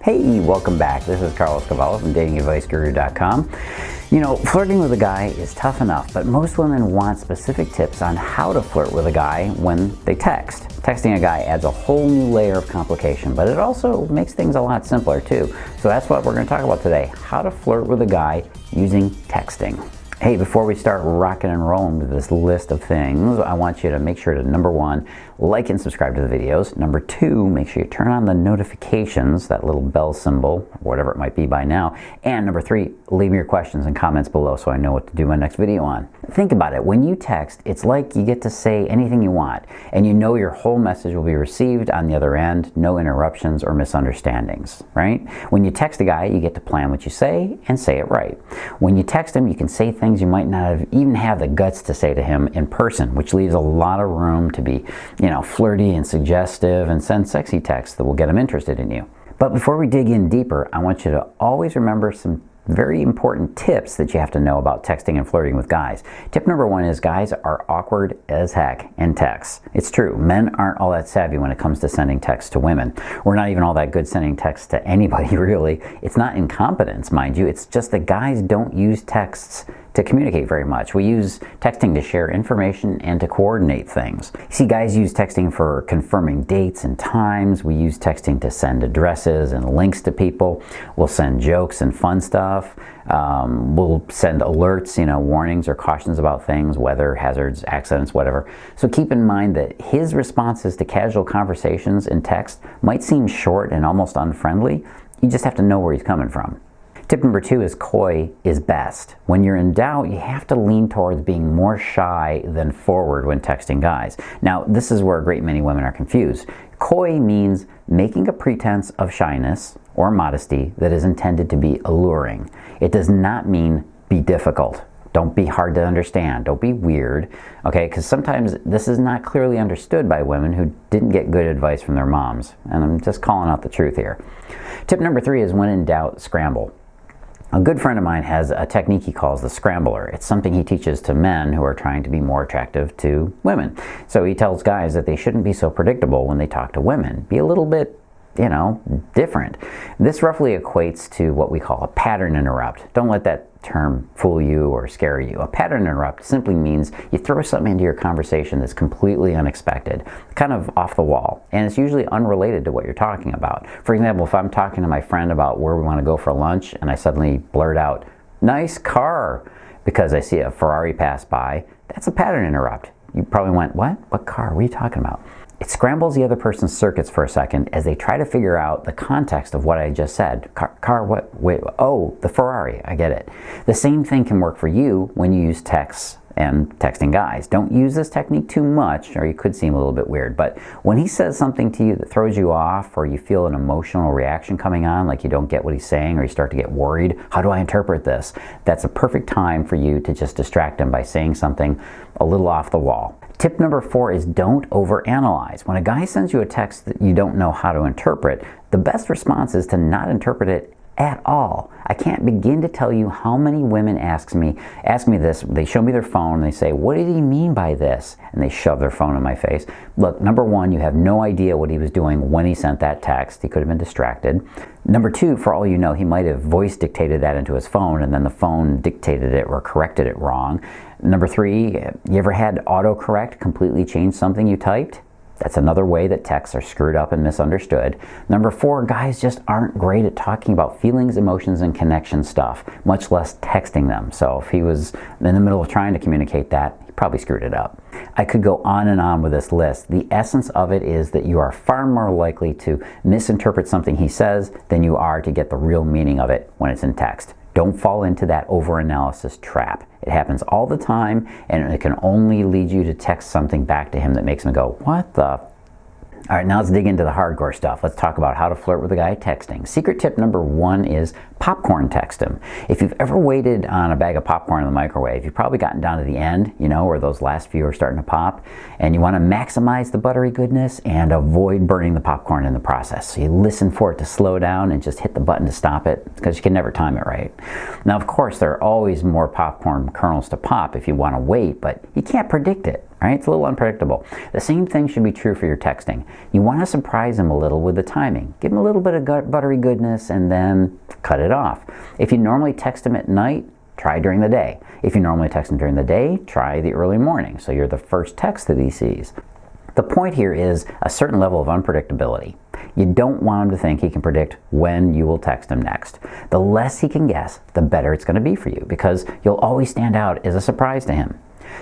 Hey, welcome back. This is Cavallo from datingadviceguru.com. You know, flirting with a guy is tough enough, but most women want specific tips on how to flirt with a guy when they text. Texting a guy adds a whole new layer of complication, but it also makes things a lot simpler too. So that's what we're going to talk about today, how to flirt with a guy using texting. Hey, before we start rocking and rolling with this list of things, I want you to make sure to, number one, like and subscribe to the videos. Number two, make sure you turn on the notifications, that little bell symbol, whatever it might be by now. And number three, leave me your questions and comments below so I know what to do my next video on. Think about it. When you text, it's like you get to say anything you want, and you know your whole message will be received on the other end, no interruptions or misunderstandings, right? When you text a guy, you get to plan what you say and say it right. When you text him, you can say things you might not even have the guts to say to him in person, which leaves a lot of room to be, flirty and suggestive and send sexy texts that will get him interested in you. But before we dig in deeper, I want you to always remember some very important tips that you have to know about texting and flirting with guys. Tip number one is guys are awkward as heck in texts. It's true, men aren't all that savvy when it comes to sending texts to women. We're not even all that good sending texts to anybody, really. It's not incompetence, mind you. It's just that guys don't use texts to communicate very much. We use texting to share information and to coordinate things. You see, guys use texting for confirming dates and times. We use texting to send addresses and links to people. We'll send jokes and fun stuff. We'll send alerts, warnings or cautions about things, weather, hazards, accidents, whatever. So keep in mind that his responses to casual conversations in text might seem short and almost unfriendly. You just have to know where he's coming from. Tip number two is coy is best. When you're in doubt, you have to lean towards being more shy than forward when texting guys. Now, this is where a great many women are confused. Coy means making a pretense of shyness or modesty that is intended to be alluring. It does not mean be difficult. Don't be hard to understand. Don't be weird, okay? Because sometimes this is not clearly understood by women who didn't get good advice from their moms. And I'm just calling out the truth here. Tip number three is when in doubt, scramble. A good friend of mine has a technique he calls the scrambler. It's something he teaches to men who are trying to be more attractive to women. So he tells guys that they shouldn't be so predictable when they talk to women. Be a little bit, different. This roughly equates to what we call a pattern interrupt. Don't let that term fool you or scare you. A pattern interrupt simply means you throw something into your conversation that's completely unexpected, kind of off the wall, and it's usually unrelated to what you're talking about. For example, if I'm talking to my friend about where we want to go for lunch and I suddenly blurt out, "Nice car," because I see a Ferrari pass by, that's a pattern interrupt. You probably went, "What? What car? What are you talking about?" It scrambles the other person's circuits for a second as they try to figure out the context of what I just said. Car, what? Wait, oh, the Ferrari, I get it. The same thing can work for you when you use texts and texting guys. Don't use this technique too much or you could seem a little bit weird, but when he says something to you that throws you off or you feel an emotional reaction coming on, like you don't get what he's saying or you start to get worried, how do I interpret this? That's a perfect time for you to just distract him by saying something a little off the wall. Tip number four is don't overanalyze. When a guy sends you a text that you don't know how to interpret, the best response is to not interpret it at all. I can't begin to tell you how many women ask me this. They show me their phone and they say, "What did he mean by this?" And they shove their phone in my face. Look, number one, you have no idea what he was doing when he sent that text. He could have been distracted. Number two, for all you know, he might have voice dictated that into his phone and then the phone dictated it or corrected it wrong. Number three, you ever had autocorrect completely change something you typed? That's another way that texts are screwed up and misunderstood. Number four, guys just aren't great at talking about feelings, emotions, and connection stuff, much less texting them. So if he was in the middle of trying to communicate that, he probably screwed it up. I could go on and on with this list. The essence of it is that you are far more likely to misinterpret something he says than you are to get the real meaning of it when it's in text. Don't fall into that overanalysis trap. It happens all the time, and it can only lead you to text something back to him that makes him go, "What the?" All right, now let's dig into the hardcore stuff. Let's talk about how to flirt with a guy texting. Secret tip number one is popcorn text him. If you've ever waited on a bag of popcorn in the microwave, you've probably gotten down to the end, where those last few are starting to pop, and you want to maximize the buttery goodness and avoid burning the popcorn in the process. So you listen for it to slow down and just hit the button to stop it because you can never time it right. Now, of course, there are always more popcorn kernels to pop if you want to wait, but you can't predict it. right? It's a little unpredictable. The same thing should be true for your texting. You want to surprise him a little with the timing. Give him a little bit of buttery goodness and then cut it off. If you normally text him at night, try during the day. If you normally text him during the day, try the early morning, so you're the first text that he sees. The point here is a certain level of unpredictability. You don't want him to think he can predict when you will text him next. The less he can guess, the better it's going to be for you, because you'll always stand out as a surprise to him.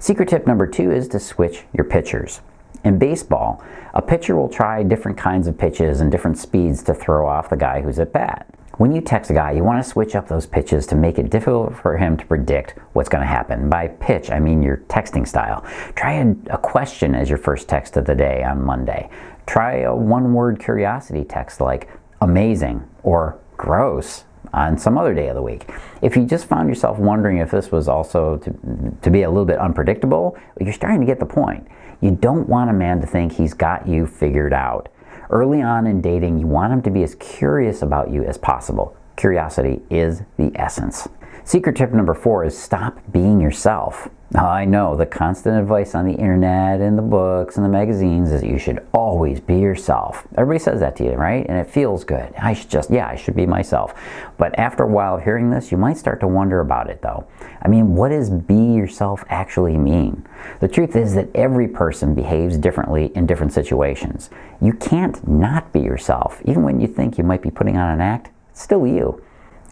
Secret tip number 2 is to switch your pitchers. In baseball, a pitcher will try different kinds of pitches and different speeds to throw off the guy who's at bat. When you text a guy, you want to switch up those pitches to make it difficult for him to predict what's going to happen. By pitch, I mean your texting style. Try a question as your first text of the day on Monday. Try a one-word curiosity text like amazing or gross on some other day of the week. If you just found yourself wondering if this was also to be a little bit unpredictable, you're starting to get the point. You don't want a man to think he's got you figured out. Early on in dating, you want him to be as curious about you as possible. Curiosity is the essence. Secret tip number 4 is stop being yourself. Now, I know the constant advice on the internet and the books and the magazines is that you should always be yourself. Everybody says that to you, right? And it feels good. I should be myself. But after a while of hearing this, you might start to wonder about it though. I mean, what does be yourself actually mean? The truth is that every person behaves differently in different situations. You can't not be yourself. Even when you think you might be putting on an act, it's still you.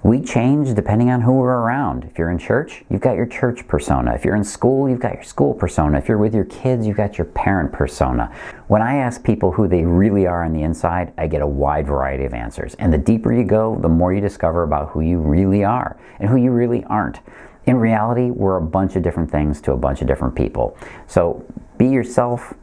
We change depending on who we're around. If you're in church, you've got your church persona. If you're in school, you've got your school persona. If you're with your kids, you've got your parent persona. When I ask people who they really are on the inside, I get a wide variety of answers. And the deeper you go, the more you discover about who you really are and who you really aren't. In reality, we're a bunch of different things to a bunch of different people. So be yourself.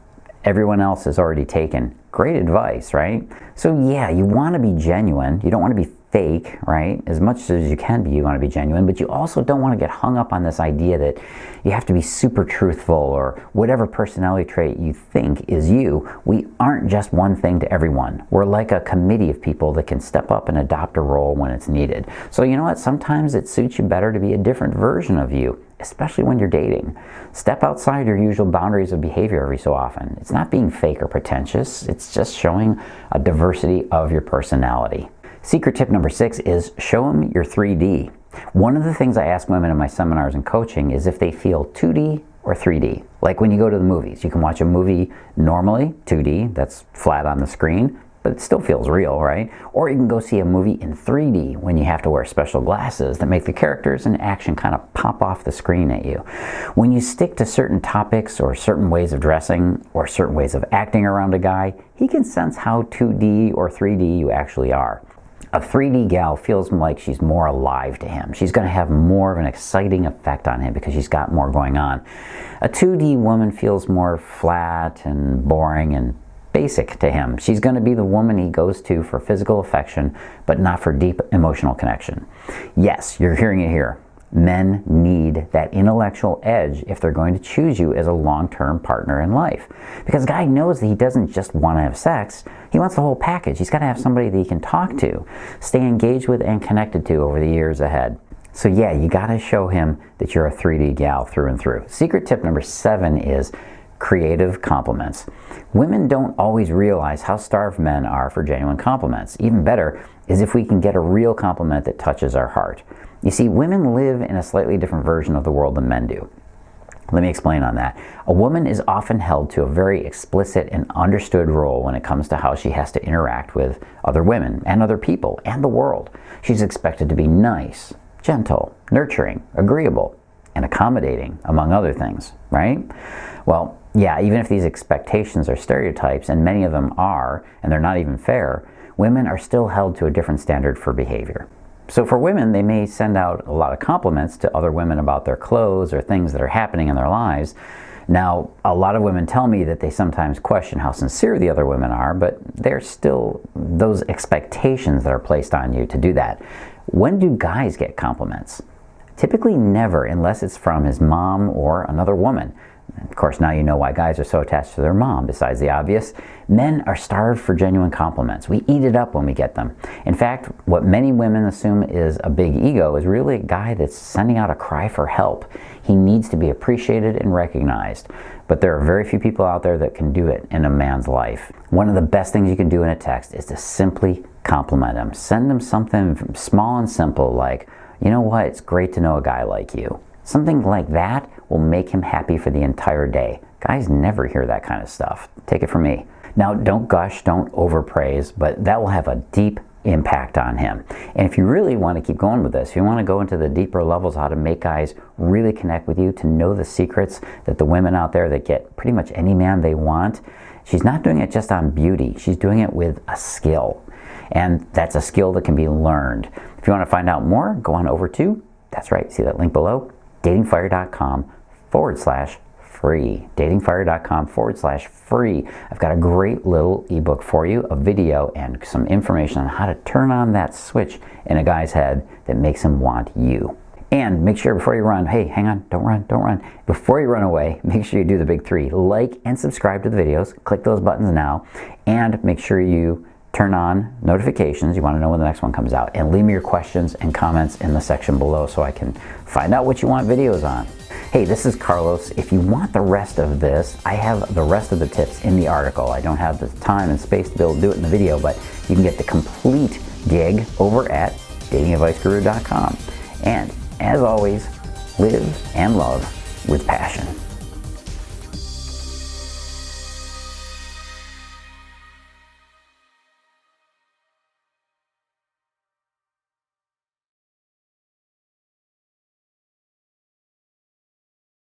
Everyone else has already taken. Great advice, right? So yeah, you want to be genuine. You don't want to be fake, right? As much as you can be, you want to be genuine, but you also don't want to get hung up on this idea that you have to be super truthful or whatever personality trait you think is you. We aren't just one thing to everyone. We're like a committee of people that can step up and adopt a role when it's needed. So you know what? Sometimes it suits you better to be a different version of you, especially when you're dating. Step outside your usual boundaries of behavior every so often. It's not being fake or pretentious. It's just showing a diversity of your personality. Secret tip number 6 is show them your 3D. One of the things I ask women in my seminars and coaching is if they feel 2D or 3D. Like when you go to the movies, you can watch a movie normally, 2D, that's flat on the screen, but it still feels real, right? Or you can go see a movie in 3D when you have to wear special glasses that make the characters and action kind of pop off the screen at you. When you stick to certain topics or certain ways of dressing or certain ways of acting around a guy, he can sense how 2D or 3D you actually are. A 3D gal feels like she's more alive to him. She's going to have more of an exciting effect on him because she's got more going on. A 2D woman feels more flat and boring and basic to him. She's going to be the woman he goes to for physical affection, but not for deep emotional connection. Yes, you're hearing it here. Men need that intellectual edge if they're going to choose you as a long-term partner in life. Because a guy knows that he doesn't just want to have sex, he wants the whole package. He's got to have somebody that he can talk to, stay engaged with, and connected to over the years ahead. So yeah, you got to show him that you're a 3D gal through and through. Secret tip number 7 is creative compliments. Women don't always realize how starved men are for genuine compliments. Even better is if we can get a real compliment that touches our heart. You see, women live in a slightly different version of the world than men do. Let me explain on that. A woman is often held to a very explicit and understood role when it comes to how she has to interact with other women and other people and the world. She's expected to be nice, gentle, nurturing, agreeable, and accommodating, among other things, right? Well, yeah, even if these expectations are stereotypes, and many of them are, and they're not even fair, women are still held to a different standard for behavior. So for women, they may send out a lot of compliments to other women about their clothes or things that are happening in their lives. Now, a lot of women tell me that they sometimes question how sincere the other women are, but there's still those expectations that are placed on you to do that. When do guys get compliments? Typically never, unless it's from his mom or another woman. Of course, now you know why guys are so attached to their mom, besides the obvious. Men are starved for genuine compliments. We eat it up when we get them. In fact, what many women assume is a big ego is really a guy that's sending out a cry for help. He needs to be appreciated and recognized. But there are very few people out there that can do it in a man's life. One of the best things you can do in a text is to simply compliment him. Send him something small and simple like, you know what, it's great to know a guy like you. Something like that will make him happy for the entire day. Guys never hear that kind of stuff. Take it from me. Now, don't gush, don't overpraise, but that will have a deep impact on him. And if you really want to keep going with this, if you want to go into the deeper levels, how to make guys really connect with you, to know the secrets that the women out there that get pretty much any man they want, she's not doing it just on beauty. She's doing it with a skill. And that's a skill that can be learned. If you want to find out more, go on over to, that's right, see that link below, datingfire.com/free. datingfire.com/free. I've got a great little ebook for you, a video, and some information on how to turn on that switch in a guy's head that makes him want you. And make sure before you run, hey, hang on, don't run. Before you run away, make sure you do the big three. Like and subscribe to the videos. Click those buttons now. And make sure you turn on notifications. You want to know when the next one comes out. And leave me your questions and comments in the section below so I can find out what you want videos on. Hey, this is Carlos. If you want the rest of this, I have the rest of the tips in the article. I don't have the time and space to be able to do it in the video, but you can get the complete gig over at datingadviceguru.com. And as always, live and love with passion.